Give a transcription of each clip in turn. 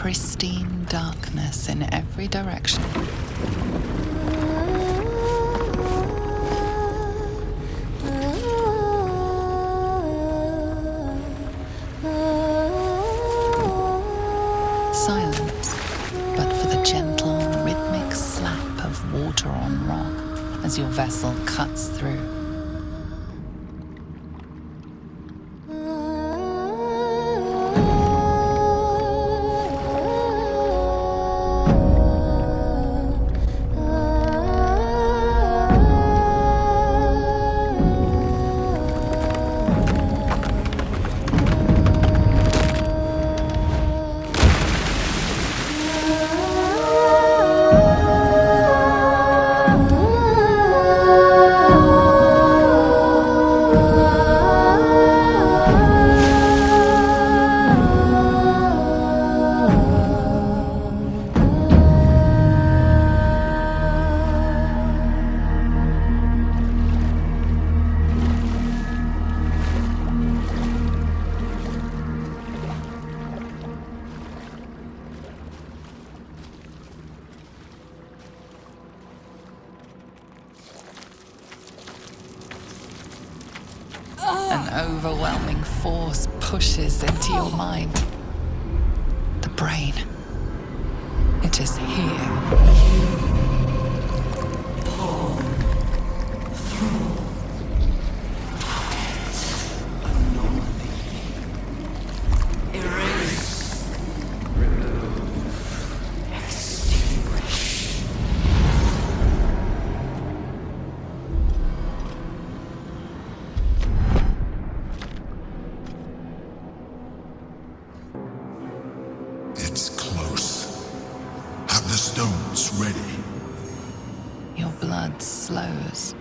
pristine darkness in every direction. Silence, but for the gentle, rhythmic slap of water on rock as your vessel cuts through. An overwhelming force pushes into your mind. The brain. It is here. Pull through. Anomaly. Erase. Remove. Extinguish. It's close. Have the stones ready. Your blood slows.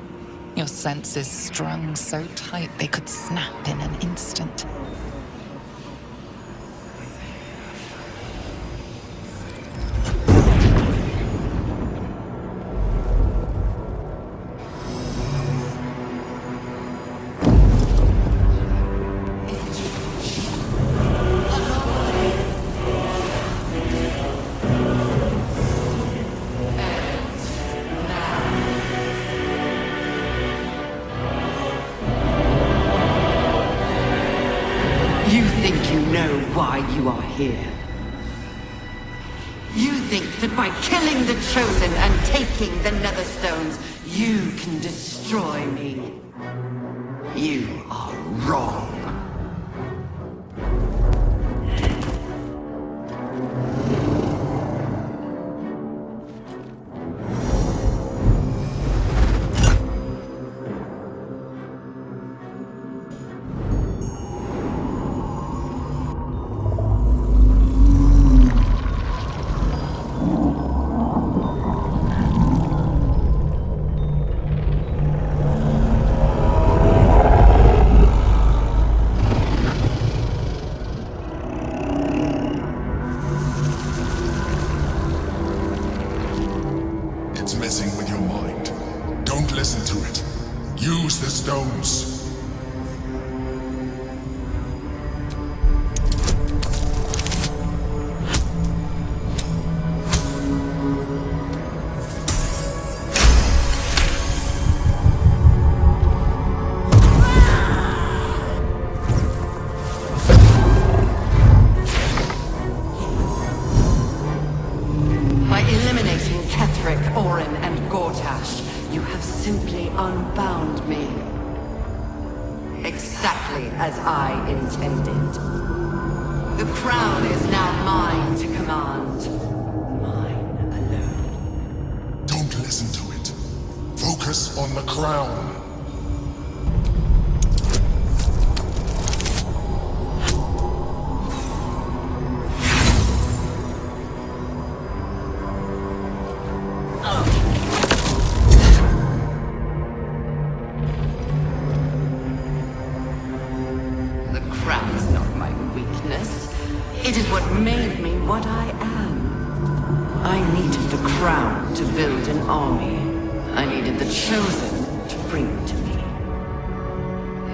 Your senses strung so tight they could snap in an instant. You think you know why you are here? You think that by killing the Chosen and taking the Netherstones, you can destroy me? You are wrong. It's messing with your mind. Don't listen to it. Use the stones. By eliminating Ketheric, Orin, and Gortash, you have simply unbound me. Exactly as I intended. The crown is now mine to command. Mine alone. Don't listen to it. Focus on the crown. The crown is not my weakness. It is what made me what I am. I needed the crown to build an army. I needed the Chosen to bring it to me.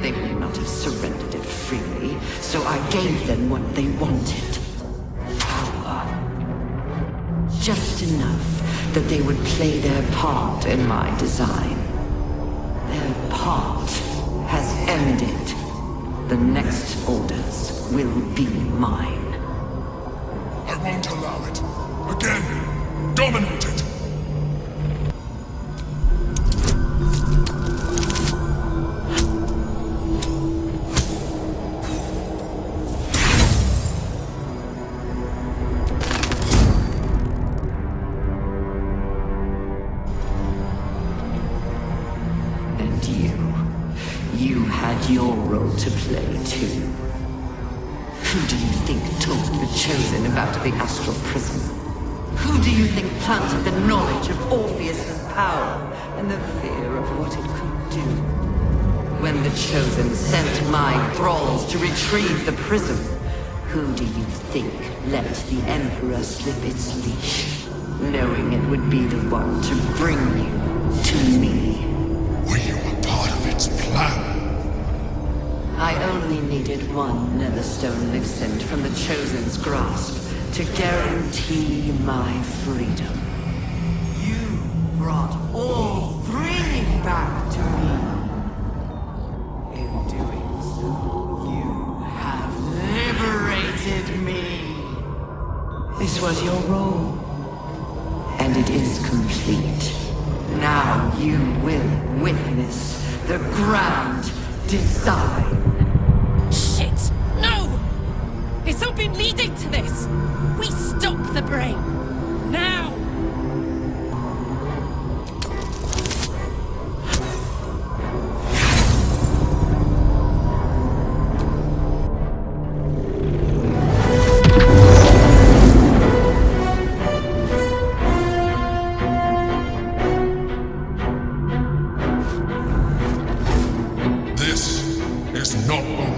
They would not have surrendered it freely, so I gave them what they wanted. Power. just enough that they would play their part in my design. Their part has ended. The next orders will be mine. I won't allow it. Again, dominate it! You had your role to play too. Who do you think told the Chosen about the astral prism? Who do you think planted the knowledge of Orpheus's power and the fear of what it could do? When the Chosen sent my thralls to retrieve the prism, who do you think let the Emperor slip its leash, knowing it would be the one to bring you to me? Were you a part of its plan? I only needed one Netherstone Lixent from the Chosen's grasp to guarantee my freedom. You brought all three back to me. In doing so, you have liberated me. This was your role, and it is complete. Now you will witness the grand design. Shit! No! It's all been leading to this! We stop the brain! Now! Not over.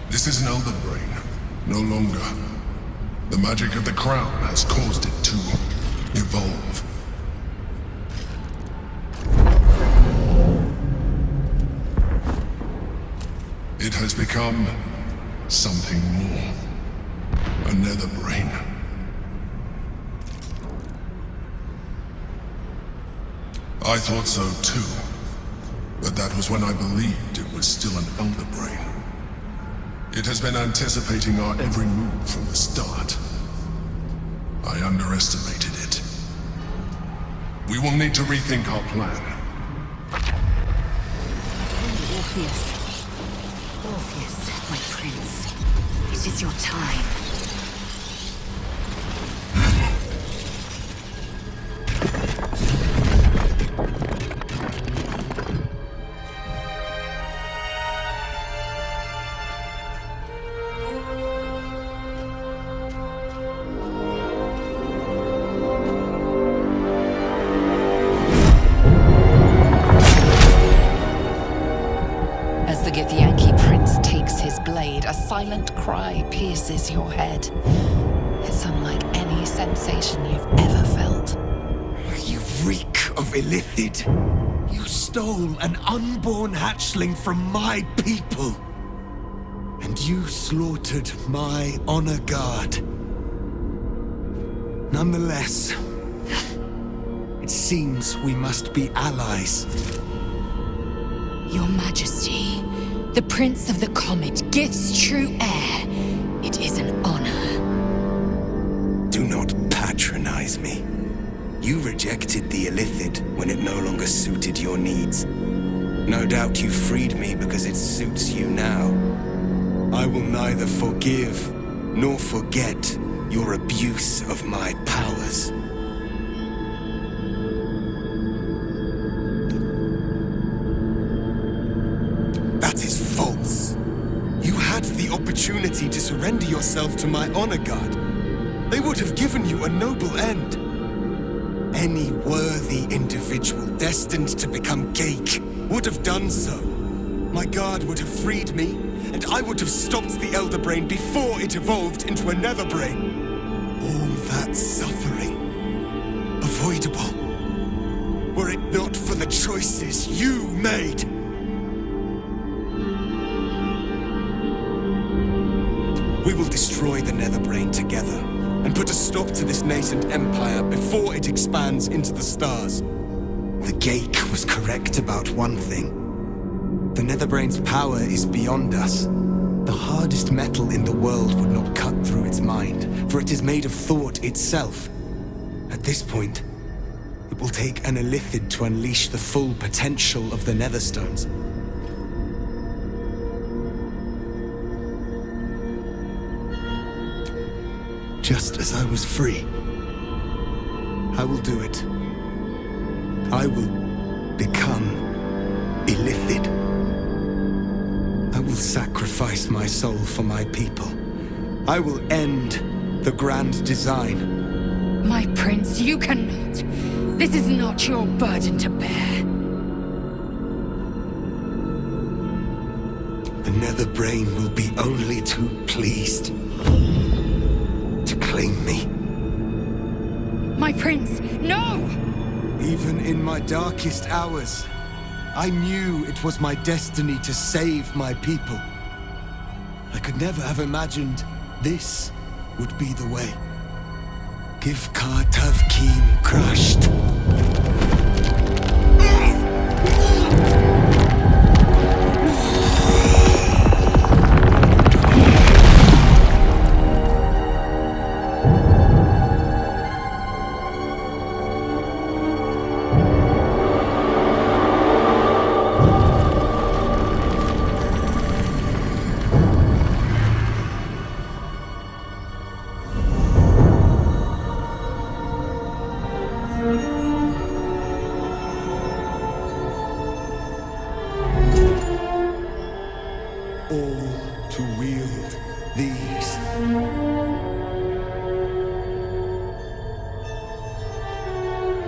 This is an elder brain. No longer. The magic of the crown has caused it to evolve. It has become something more. Another brain. I thought so too. But that was when I believed it was still an Elder Brain. It has been anticipating our every move from the start. I underestimated it. We will need to rethink our plan. Orpheus. Orpheus, my prince. It is your time. A silent cry pierces your head. It's unlike any sensation you've ever felt. You reek of illithid. You stole an unborn hatchling from my people. And you slaughtered my honor guard. Nonetheless, it seems we must be allies. Your Majesty, the Prince of the Comet gives true heir. It is an honor. Do not patronize me. You rejected the illithid when it no longer suited your needs. No doubt you freed me because it suits you now. I will neither forgive nor forget your abuse of my powers. That is false. You had the opportunity to surrender yourself to my honor guard. They would have given you a noble end. Any worthy individual destined to become Gake would have done so. My guard would have freed me, and I would have stopped the Elder Brain before it evolved into a Nether Brain. All that suffering, avoidable, were it not for the choices you made. We will destroy the Nether Brain together, and put a stop to this nascent empire before it expands into the stars. The Gake was correct about one thing. The Netherbrain's power is beyond us. The hardest metal in the world would not cut through its mind, for it is made of thought itself. At this point, it will take an illithid to unleash the full potential of the Netherstones. Just as I was free, I will do it. I will become illithid. I will sacrifice my soul for my people. I will end the grand design. My prince, you cannot. This is not your burden to bear. The Nether Brain will be only too pleased to claim me. My prince, no! Even in my darkest hours, I knew it was my destiny to save my people. I could never have imagined this would be the way. Give Tavkim crushed.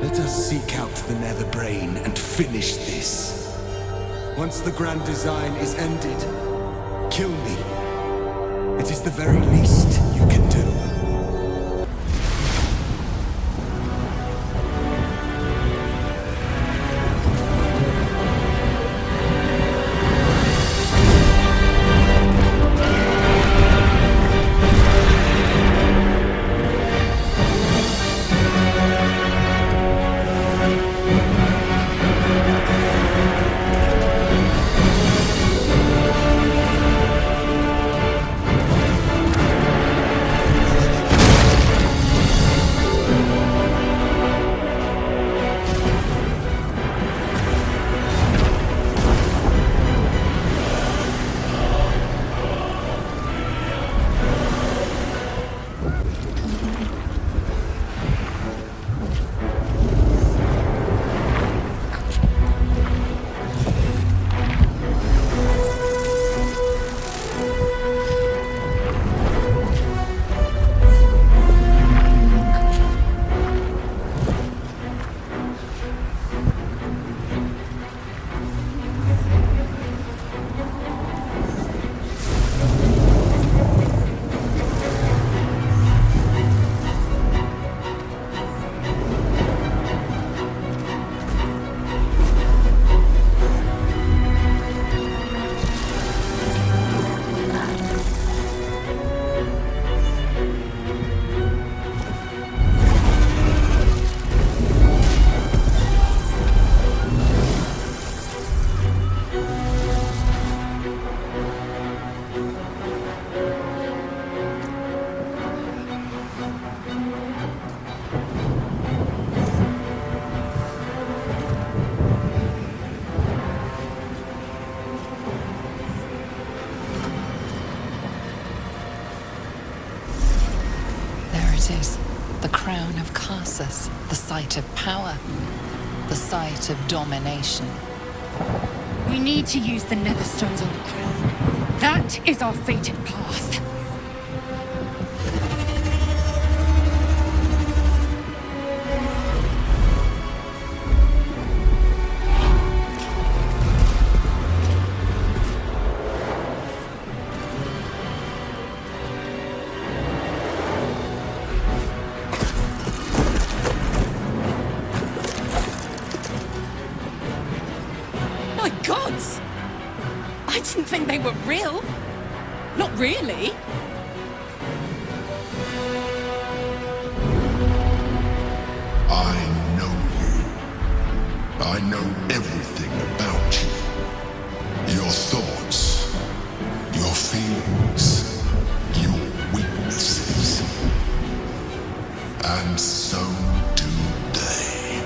Let us seek out the Nether Brain and finish this. Once the grand design is ended, kill me. It is the very least you can do. It is the crown of Carsus, the site of power, the site of domination. We need to use the netherstones on the crown. That is our fated path. My gods! I didn't think they were real. Not really. I know you. I know everything about you. Your thoughts, your feelings, your weaknesses. And so do they.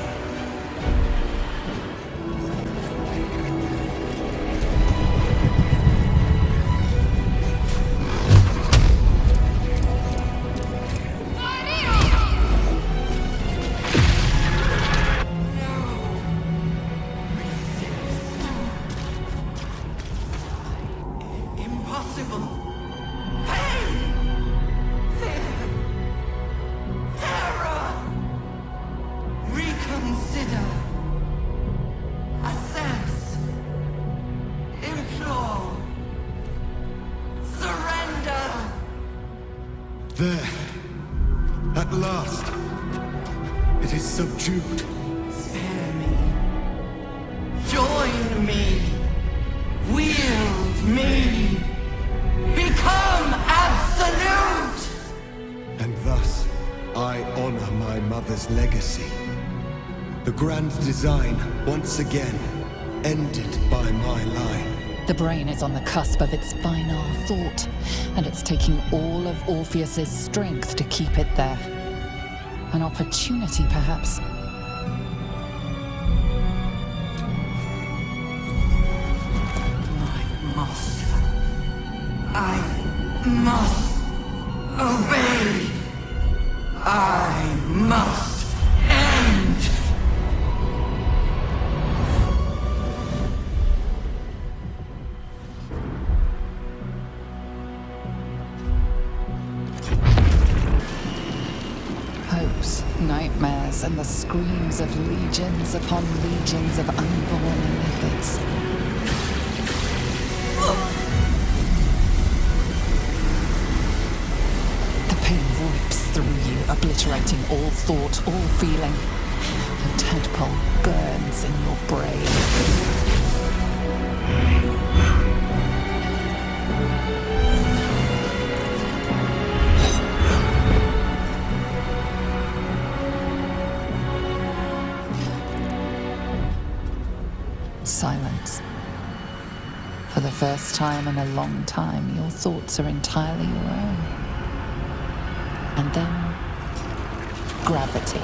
Impossible. Pain! Fear! Terror! Reconsider. Assess. Implore. Surrender! There. At last. It is subdued. Spare me. Join me. Wield me. Become absolute! And thus, I honor my mother's legacy. The grand design, once again, ended by my line. The brain is on the cusp of its final thought, and it's taking all of Orpheus's strength to keep it there. An opportunity, perhaps. My master. I must obey. I must end. Hopes, nightmares, and the screams of legions upon legions of unborn lipids. The pain rips through you, obliterating all thought, all feeling. A tadpole burns in your brain. Silence. For the first time in a long time, your thoughts are entirely your own. And then, gravity.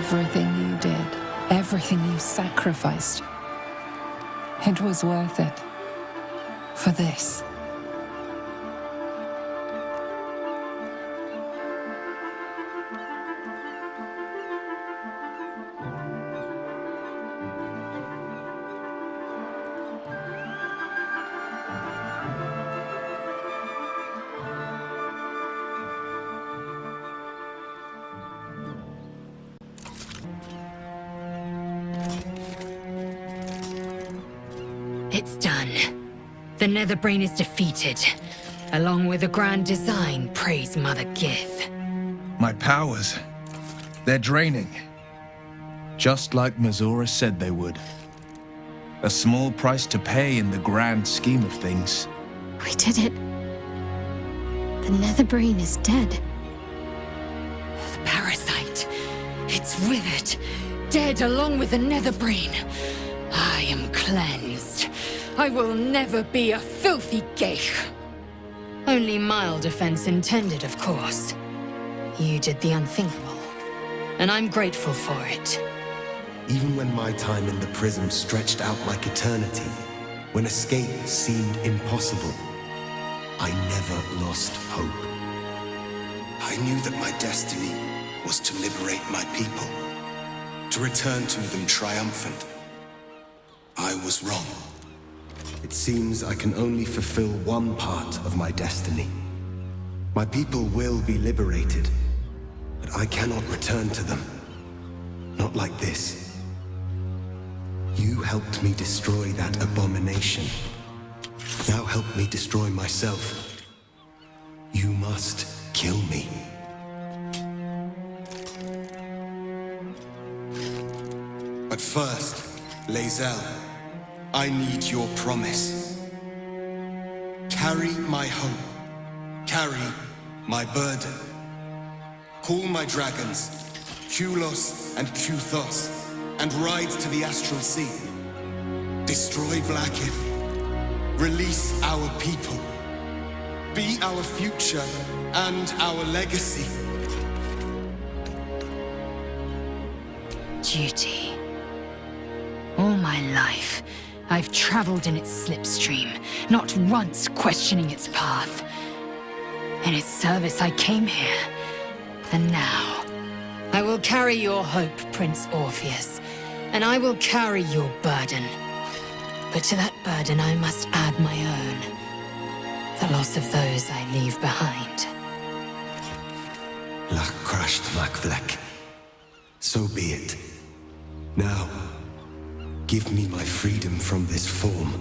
Everything you did, everything you sacrificed, it was worth it. For this. It's done. The Netherbrain is defeated. Along with the grand design, praise Mother Gith. My powers, they're draining. Just like Mazora said they would. A small price to pay in the grand scheme of things. We did it. The Netherbrain is dead. The parasite. It's withered. Dead along with the Netherbrain. I am cleansed. I will never be a filthy geich. Only mild offense intended, of course. You did the unthinkable, and I'm grateful for it. Even when my time in the prism stretched out like eternity, when escape seemed impossible, I never lost hope. I knew that my destiny was to liberate my people, to return to them triumphant. I was wrong. It seems I can only fulfill one part of my destiny. My people will be liberated, but I cannot return to them. Not like this. You helped me destroy that abomination. Now help me destroy myself. You must kill me. But first, Lae'zel, I need your promise. Carry my hope. Carry my burden. Call my dragons, Kulos and Kuthos, and ride to the Astral Sea. Destroy Vlaakith. Release our people. Be our future and our legacy. Duty. All my life, I've traveled in its slipstream, not once questioning its path. In its service I came here, and now I will carry your hope, Prince Orpheus, and I will carry your burden. But to that burden I must add my own, the loss of those I leave behind. Lach crashed Makvlek. So be it. Now, give me my freedom from this form.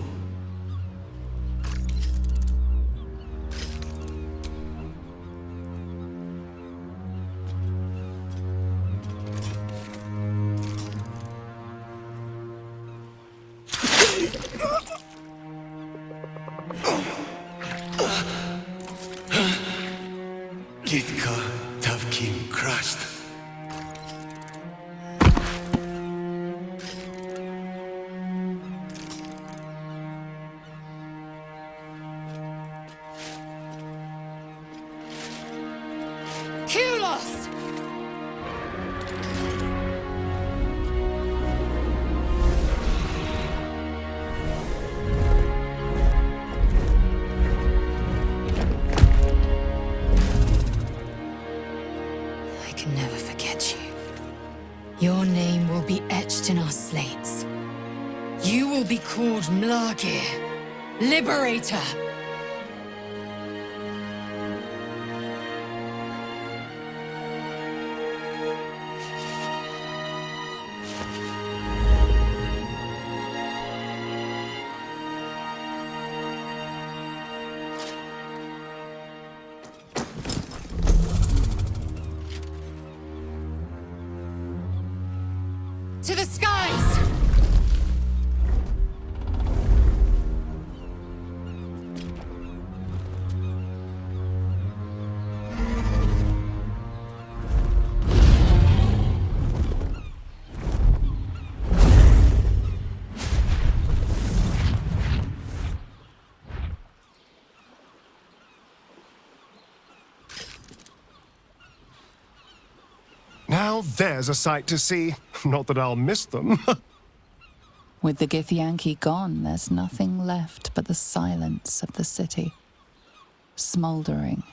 Gitka Tavkim crashed. Kulos! I can never forget you. Your name will be etched in our slates. You will be called Mlagir, Liberator. To the skies! Now Now there's a sight to see. Not that I'll miss them. With the Githyanki gone, there's nothing left but the silence of the city, smouldering,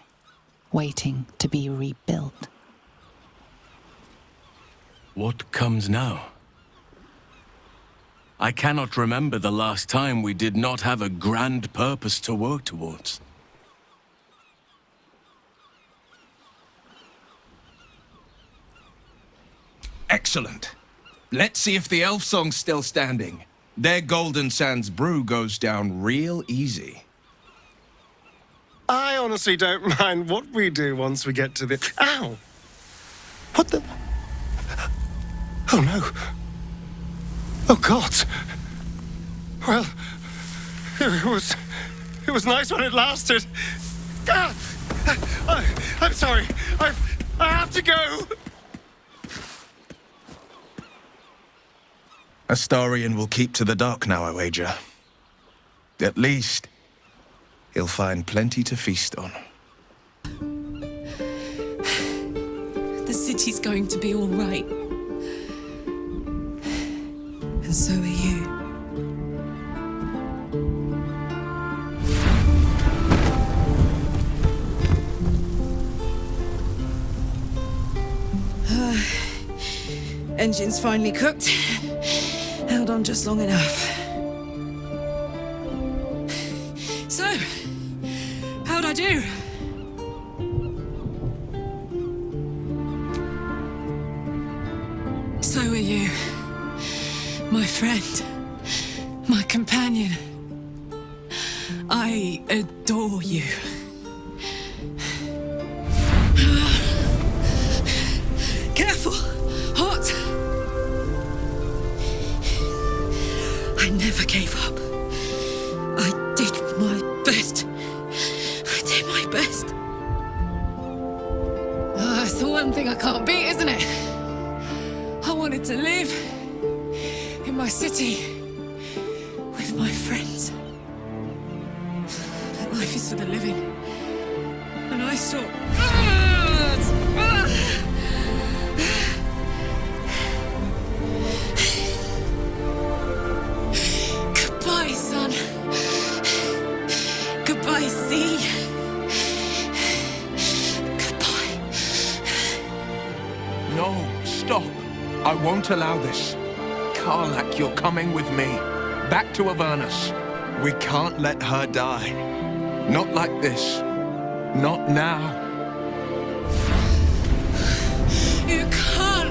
waiting to be rebuilt. What comes now? I cannot remember the last time we did not have a grand purpose to work towards. Excellent. Let's see if the elf song's still standing. Their Golden Sands brew goes down real easy. I honestly don't mind what we do once we get to the... Ow! What the... Oh no. Oh God. Well, it was nice when it lasted. Ah! I'm sorry. I have to go. Astarion will keep to the dark now, I wager. At least, he'll find plenty to feast on. The city's going to be all right. And so are you. Engine's finally cooked. Held on just long enough. So, how'd I do? So are you. My friend. My companion. I adore you. Careful! Hot! I never gave up. I did my best. I did my best. It's the one thing I can't beat, isn't it? I wanted to live in my city with my friends. But life is for the living. And I saw... Goodbye, son. Goodbye, sea. Goodbye. No, stop. I won't allow this. Karlak, you're coming with me. Back to Avernus. We can't let her die. Not like this. Not now. You can't.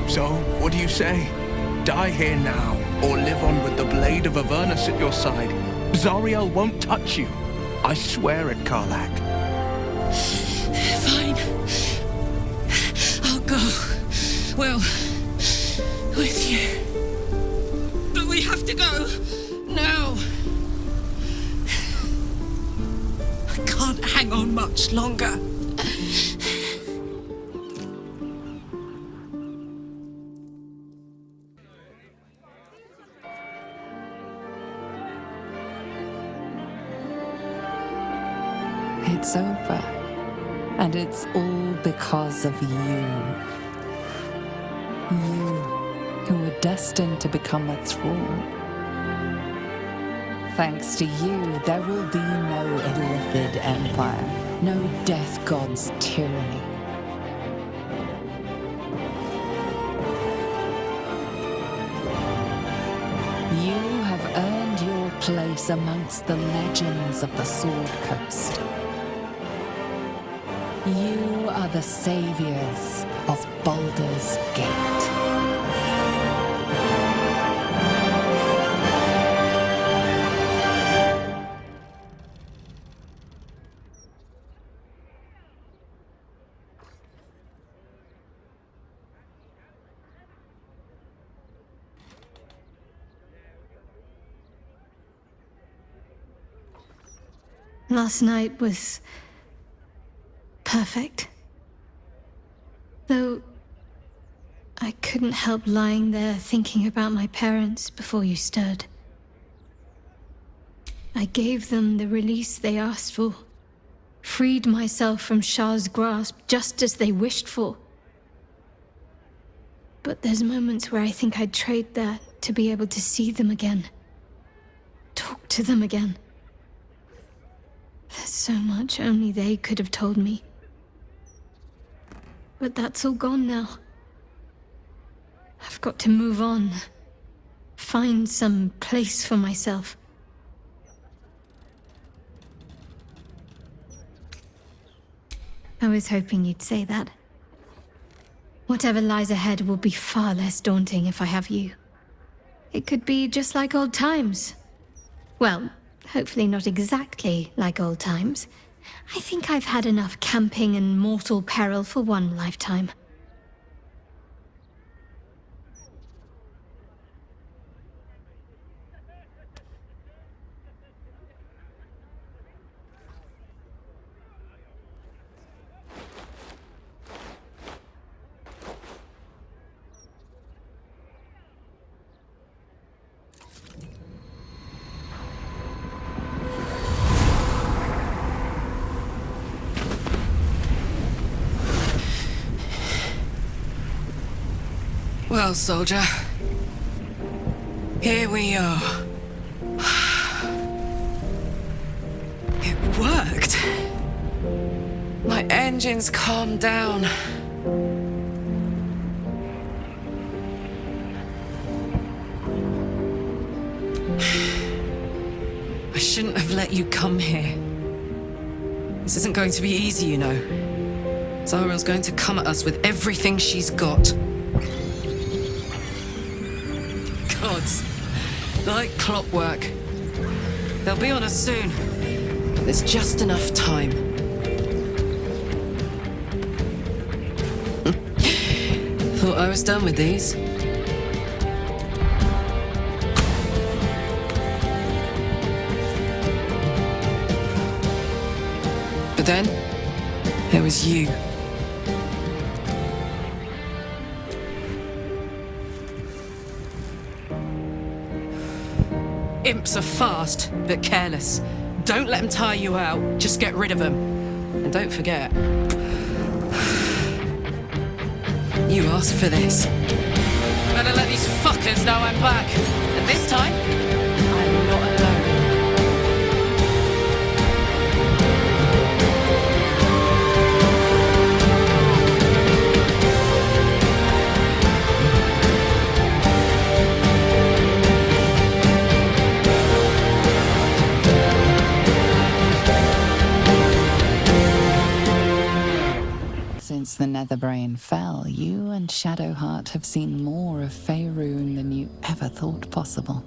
So, what do you say? Die here now, or live on with the blade of Avernus at your side. Zariel won't touch you. I swear it, Karlak. Fine. I'll go. Well, with you. But we have to go. Now. I can't hang on much longer. It's over. And it's all because of you. You, who were destined to become a thrall. Thanks to you, there will be no Illithid Empire, no Death God's tyranny. You have earned your place amongst the legends of the Sword Coast. You are the saviors of Baldur's Gate. Last night was perfect. Though I couldn't help lying there thinking about my parents before you stirred. I gave them the release they asked for. Freed myself from Shah's grasp just as they wished for. But there's moments where I think I'd trade that to be able to see them again. Talk to them again. There's so much only they could have told me. But that's all gone now. I've got to move on. Find some place for myself. I was hoping you'd say that. Whatever lies ahead will be far less daunting if I have you. It could be just like old times. Well, hopefully not exactly like old times. I think I've had enough camping and mortal peril for one lifetime. Well, soldier, here we are. It worked. My engines calmed down. I shouldn't have let you come here. This isn't going to be easy, you know. Zariel's going to come at us with everything she's got. Gods, like clockwork. They'll be on us soon, but there's just enough time. Thought I was done with these. But then, there was you. Imps are fast, but careless. Don't let them tire you out, just get rid of them. And don't forget, you asked for this. Better let these fuckers know I'm back. And this time, I'm not alone. Since the Netherbrain fell, you and Shadowheart have seen more of Faerun than you ever thought possible.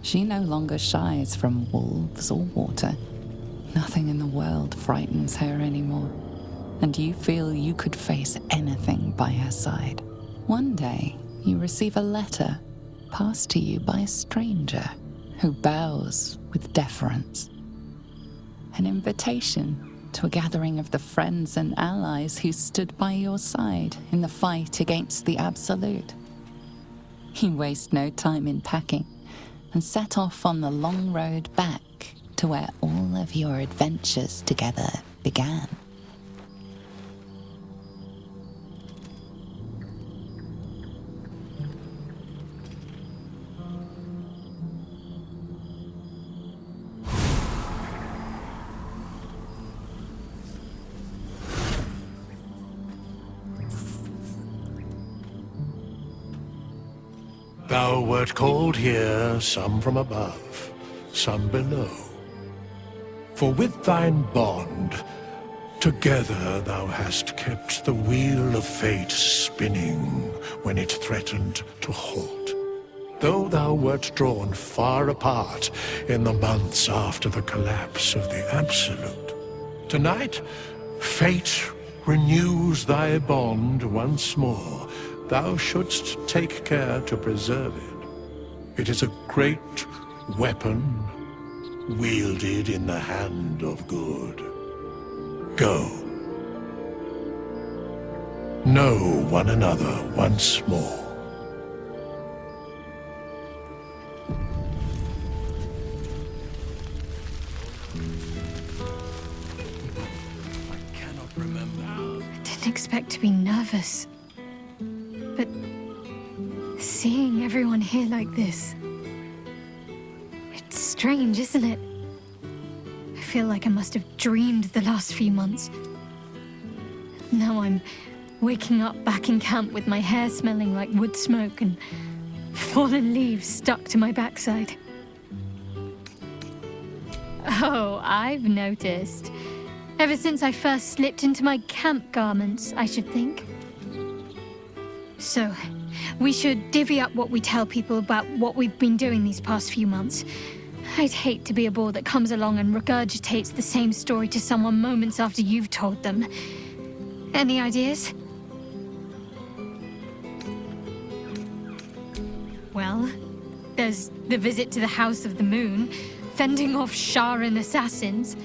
She no longer shies from wolves or water. Nothing in the world frightens her anymore, and you feel you could face anything by her side. One day, you receive a letter passed to you by a stranger who bows with deference. An invitation to a gathering of the friends and allies who stood by your side in the fight against the Absolute. You waste no time in packing and set off on the long road back to where all of your adventures together began. Thou wert called here, some from above, some below. For with thine bond, together thou hast kept the wheel of fate spinning when it threatened to halt. Though thou wert drawn far apart in the months after the collapse of the Absolute, tonight, fate renews thy bond once more. Thou shouldst take care to preserve it. It is a great weapon, wielded in the hand of good. Go. Know one another once more. didn't expect to be nervous. But seeing everyone here like this, it's strange, isn't it? I feel like I must have dreamed the last few months. Now I'm waking up back in camp with my hair smelling like wood smoke and fallen leaves stuck to my backside. Oh, I've noticed. Ever since I first slipped into my camp garments, I should think. So, we should divvy up what we tell people about what we've been doing these past few months. I'd hate to be a bore that comes along and regurgitates the same story to someone moments after you've told them. Any ideas? Well, there's the visit to the House of the Moon, fending off Sharan assassins.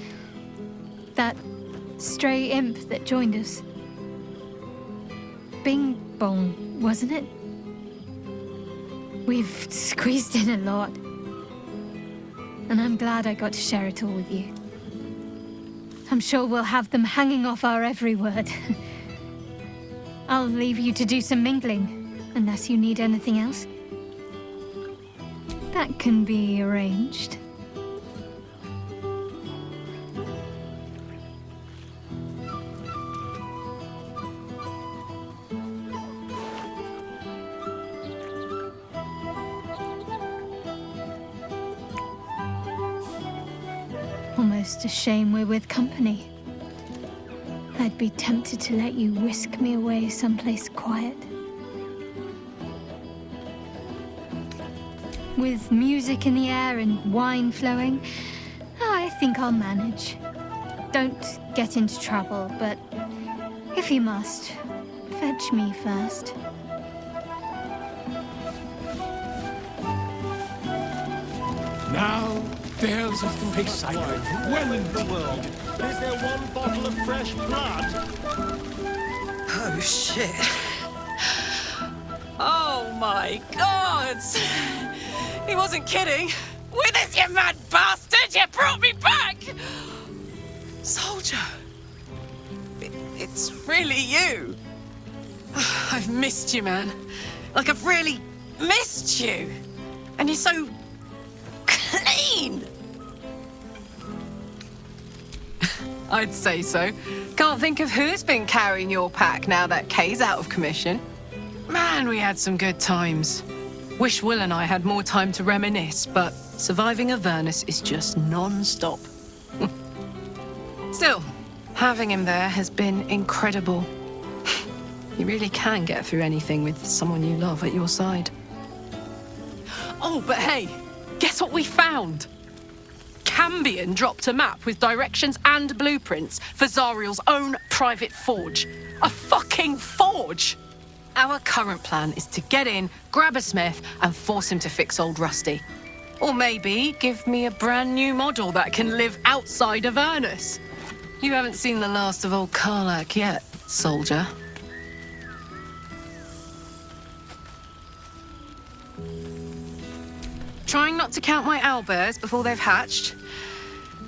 That stray imp that joined us. Bing Bong, wasn't it? We've squeezed in a lot. And I'm glad I got to share it all with you. I'm sure we'll have them hanging off our every word. I'll leave you to do some mingling, unless you need anything else. That can be arranged. Almost a shame we're with company. I'd be tempted to let you whisk me away someplace quiet. With music in the air and wine flowing, I think I'll manage. Don't get into trouble, but if you must, fetch me first. Now, there's a face I know well in the world. Is there one bottle of fresh blood? Oh, shit. Oh, my God! He wasn't kidding. With us, you mad bastard! You brought me back! Soldier. It's really you. I've missed you, man. Like, I've really missed you. And you're so clean. I'd say so. Can't think of who's been carrying your pack now that Kay's out of commission. Man, we had some good times. Wish Will and I had more time to reminisce, but surviving Avernus is just non-stop. Still, having him there has been incredible. You really can get through anything with someone you love at your side. Oh, but hey, guess what we found? Cambion dropped a map with directions and blueprints for Zariel's own private forge. A fucking forge! Our current plan is to get in, grab a smith, and force him to fix old Rusty. Or maybe give me a brand new model that can live outside of Avernus. You haven't seen the last of old Karlach yet, soldier. Trying not to count my owlbears before they've hatched.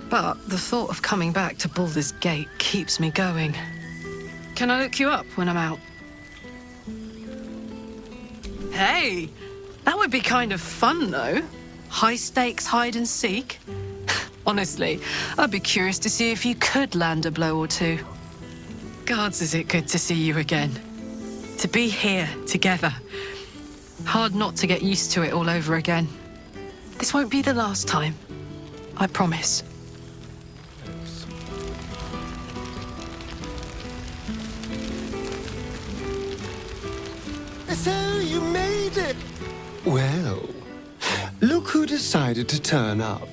But the thought of coming back to Baldur's Gate keeps me going. Can I look you up when I'm out? Hey, that would be kind of fun, though. High-stakes hide and seek. Honestly, I'd be curious to see if you could land a blow or two. Gods, is it good to see you again. To be here, together. Hard not to get used to it all over again. This won't be the last time. I promise. So you made it! Well, look who decided to turn up.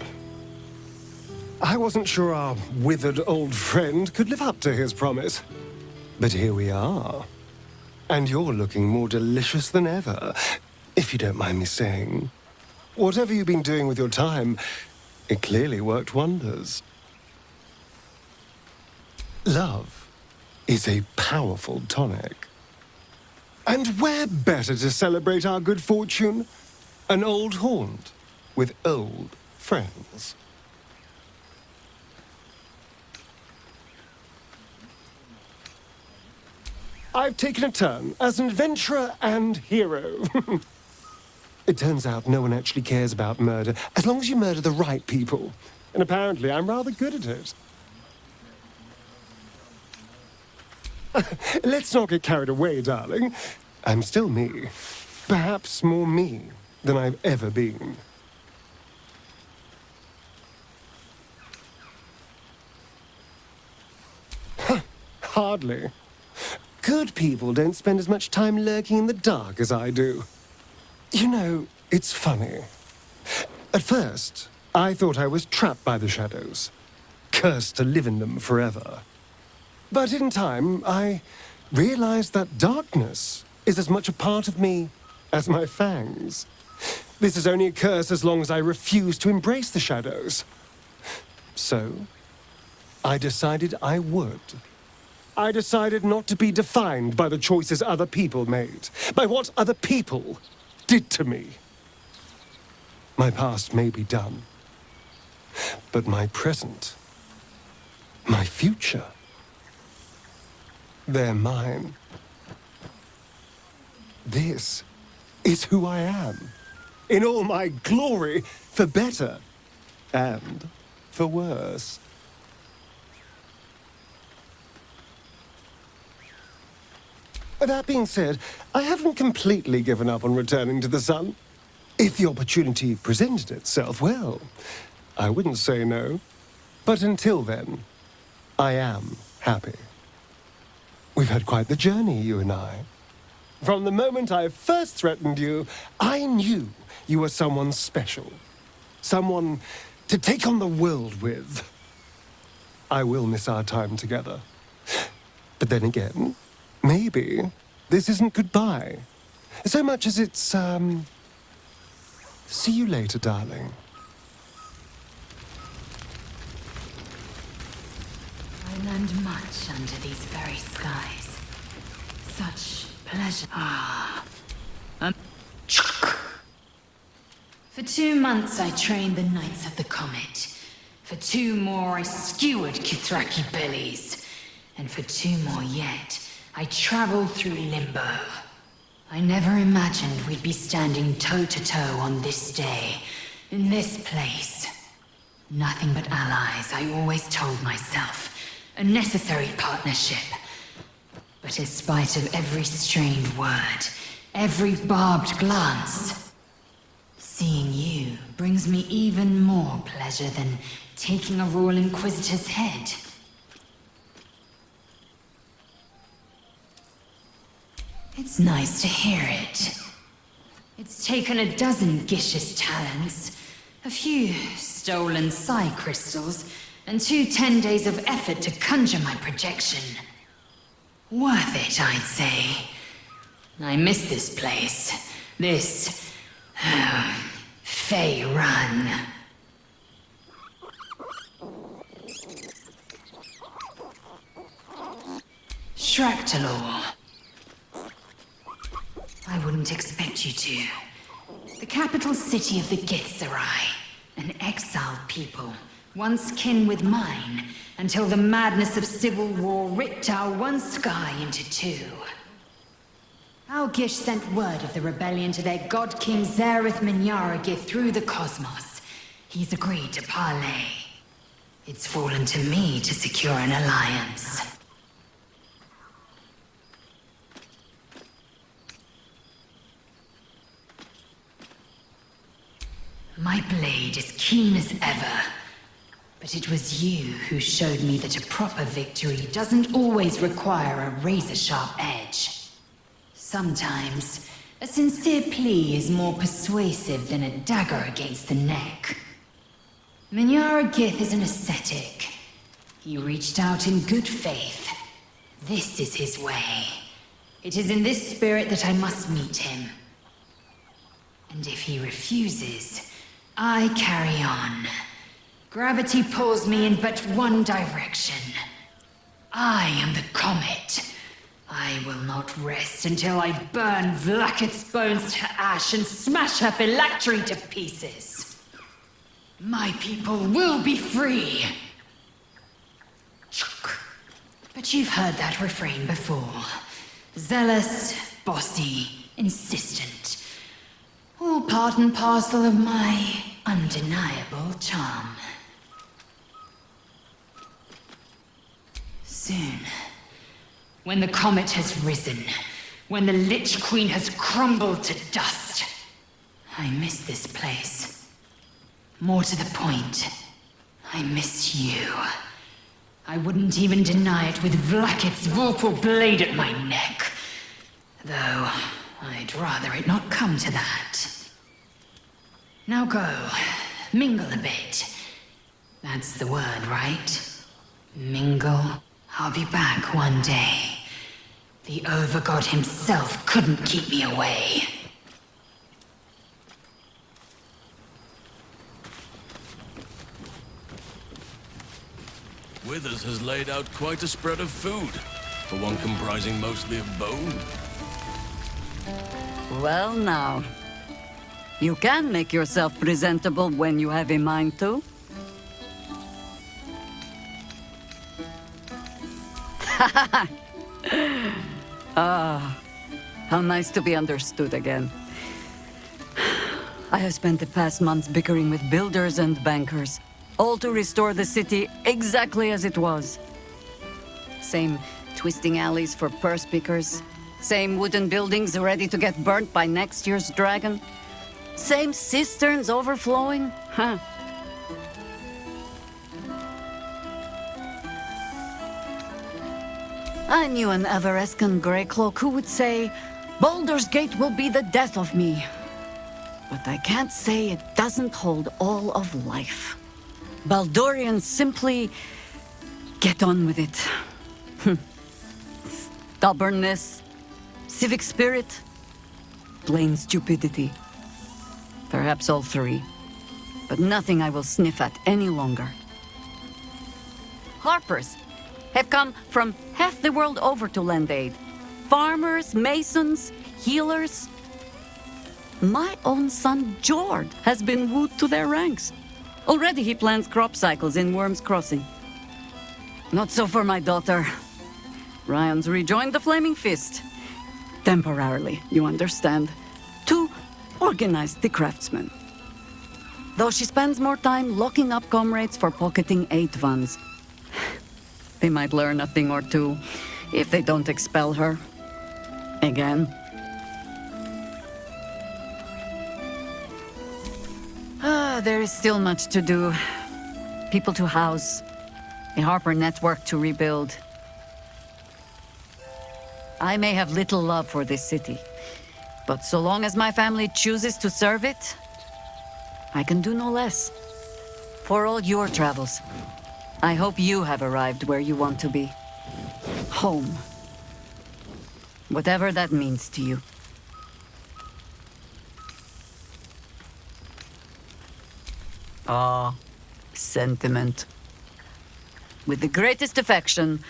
I wasn't sure our withered old friend could live up to his promise. But here we are. And you're looking more delicious than ever, if you don't mind me saying. Whatever you've been doing with your time, it clearly worked wonders. Love is a powerful tonic. And where better to celebrate our good fortune? An old haunt with old friends. I've taken a turn as an adventurer and hero. It turns out no one actually cares about murder, as long as you murder the right people. And apparently I'm rather good at it. Let's not get carried away, darling. I'm still me. Perhaps more me than I've ever been. Hardly. Good people don't spend as much time lurking in the dark as I do. You know, it's funny. At first, I thought I was trapped by the shadows, cursed to live in them forever. But in time, I realized that darkness is as much a part of me as my fangs. This is only a curse as long as I refuse to embrace the shadows. So, I decided I would. I decided not to be defined by the choices other people made, by what other people did to me. My past may be done, but my present, my future, they're mine. This is who I am, in all my glory, for better and for worse. That being said, I haven't completely given up on returning to the sun. If the opportunity presented itself, well, I wouldn't say no. But until then, I am happy. We've had quite the journey, you and I. From the moment I first threatened you, I knew you were someone special. Someone to take on the world with. I will miss our time together. But then again, maybe this isn't goodbye, so much as it's, see you later, darling. I learned much under these very skies. Such pleasure. For 2 months I trained the Knights of the Comet. For 2 more I skewered Kithraki bellies. And for 2 more yet, I traveled through limbo. I never imagined we'd be standing toe-to-toe on this day, in this place. Nothing but allies, I always told myself. A necessary partnership. But in spite of every strained word, every barbed glance, seeing you brings me even more pleasure than taking a Royal Inquisitor's head. It's nice to hear it. It's taken a dozen Gish's talents, a few stolen psi crystals, and 2 10 days of effort to conjure my projection. Worth it, I'd say. I miss this place. This... Fey Run. Shractalor. I wouldn't expect you to. The capital city of the Gitzerai. An exiled people, once kin with mine, until the madness of civil war ripped our one sky into 2. Our Gish sent word of the rebellion to their god king Zareth Minyaragith through the cosmos. He's agreed to parley. It's fallen to me to secure an alliance. My blade is keen as ever, but it was you who showed me that a proper victory doesn't always require a razor-sharp edge. Sometimes, a sincere plea is more persuasive than a dagger against the neck. Minyaragith is an ascetic. He reached out in good faith. This is his way. It is in this spirit that I must meet him. And if he refuses, I carry on. Gravity pulls me in but one direction. I am the comet. I will not rest until I burn Vlaakith's bones to ash and smash her phylactery to pieces. My people will be free. But you've heard that refrain before. Zealous, bossy, insistent. All part and parcel of my undeniable charm. Soon, when the comet has risen, when the Lich Queen has crumbled to dust, I miss this place. More to the point, I miss you. I wouldn't even deny it with Vlakith's vorpal blade at my neck. Though, I'd rather it not come to that. Now go, mingle a bit. That's the word, right? Mingle. I'll be back one day. The Overgod himself couldn't keep me away. Withers has laid out quite a spread of food, for one comprising mostly of bone. Well now, you can make yourself presentable when you have a mind to. How nice to be understood again. I have spent the past months bickering with builders and bankers, all to restore the city exactly as it was. Same twisting alleys for purse pickers, same wooden buildings ready to get burnt by next year's dragon, same cisterns overflowing, huh? I knew an Everescan Greycloak who would say, Baldur's Gate will be the death of me. But I can't say it doesn't hold all of life. Baldurians simply get on with it. Stubbornness, civic spirit, plain stupidity. Perhaps all three, but nothing I will sniff at any longer. Harpers have come from half the world over to lend aid. Farmers, masons, healers. My own son, Jord, has been wooed to their ranks. Already he plans crop cycles in Worm's Crossing. Not so for my daughter. Ryan's rejoined the Flaming Fist. Temporarily, you understand. To organize the craftsmen. Though she spends more time locking up comrades for pocketing aid funds. They might learn a thing or two if they don't expel her. Again. There is still much to do. People to house. A Harper network to rebuild. I may have little love for this city, but so long as my family chooses to serve it, I can do no less. For all your travels, I hope you have arrived where you want to be. Home. Whatever that means to you. Ah, sentiment. With the greatest affection,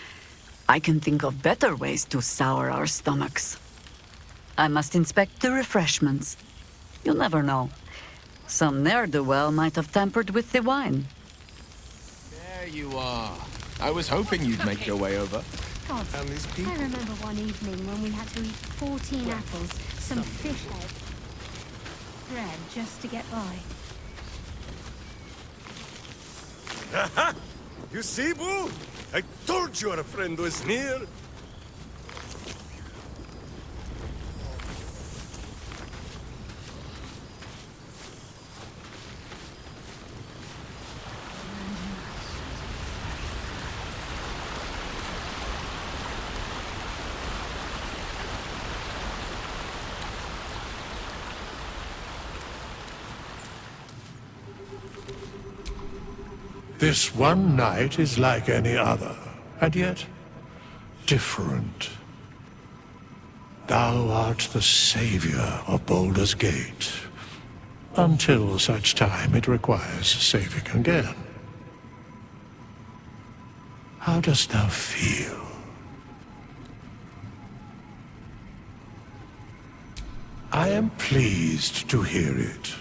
I can think of better ways to sour our stomachs. I must inspect the refreshments. You'll never know. Some ne'er-do-well might have tampered with the wine. There you are. I was hoping you'd make your way over. God, I remember one evening when we had to eat 14 apples, some fish head, bread just to get by. You see, Boo? I told you our friend was near. This one night is like any other, and yet different. Thou art the savior of Baldur's Gate, until such time it requires saving again. How dost thou feel? I am pleased to hear it.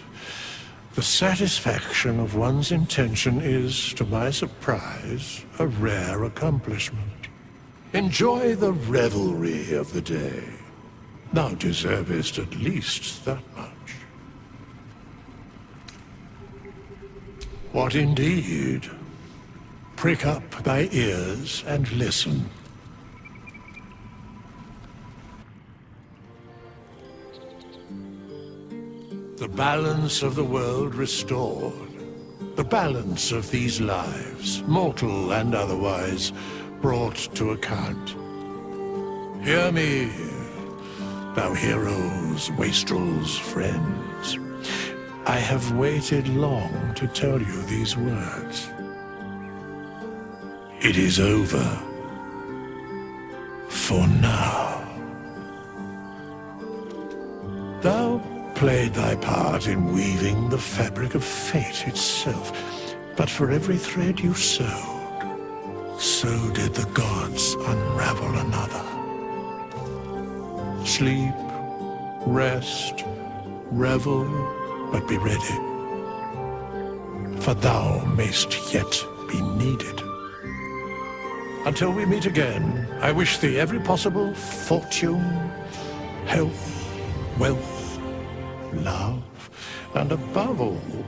The satisfaction of one's intention is, to my surprise, a rare accomplishment. Enjoy the revelry of the day. Thou deservest at least that much. What indeed? Prick up thy ears and listen. The balance of the world restored. The balance of these lives, mortal and otherwise, brought to account. Hear me, thou heroes, wastrels, friends. I have waited long to tell you these words. It is over. For now. Thou played thy part in weaving the fabric of fate itself, but for every thread you sewed, so did the gods unravel another. Sleep, rest, revel, but be ready, for thou mayst yet be needed. Until we meet again, I wish thee every possible fortune, health, wealth, love, and above all,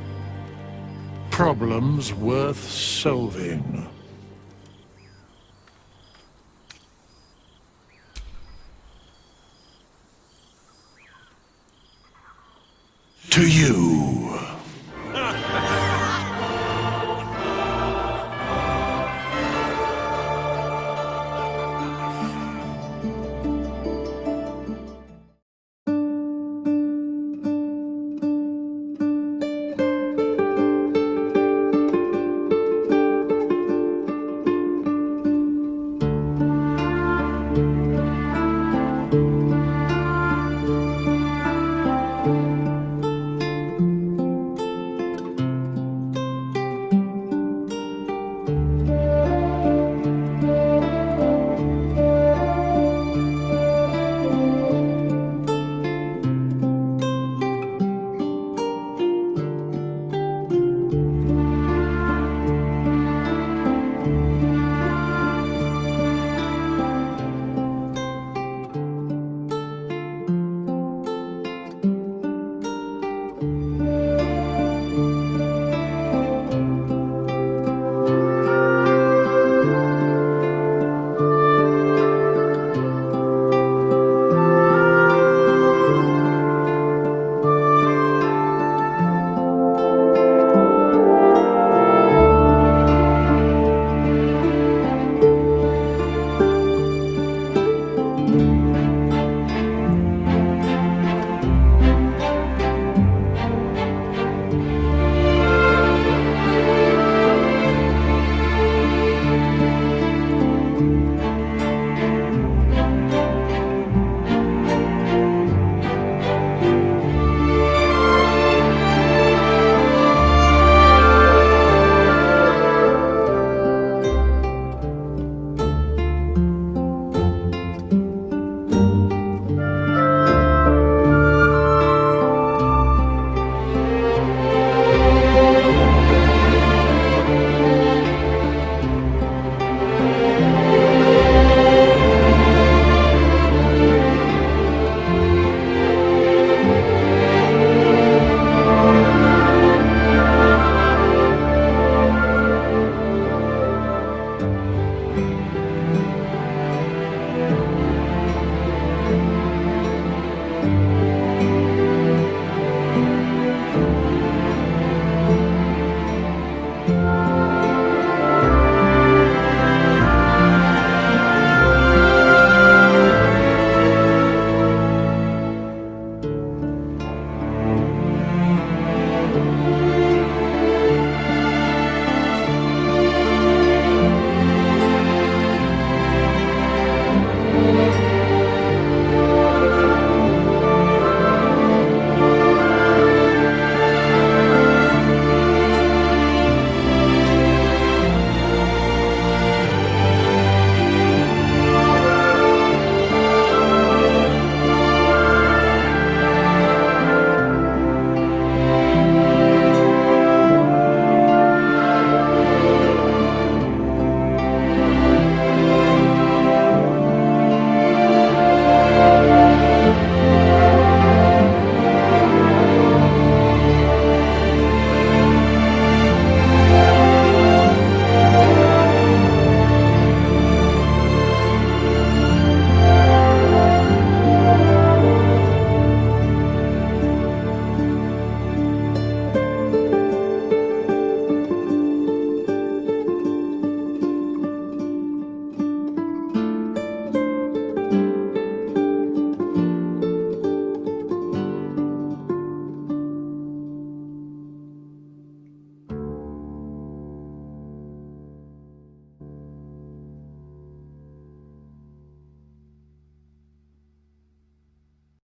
problems worth solving. To you.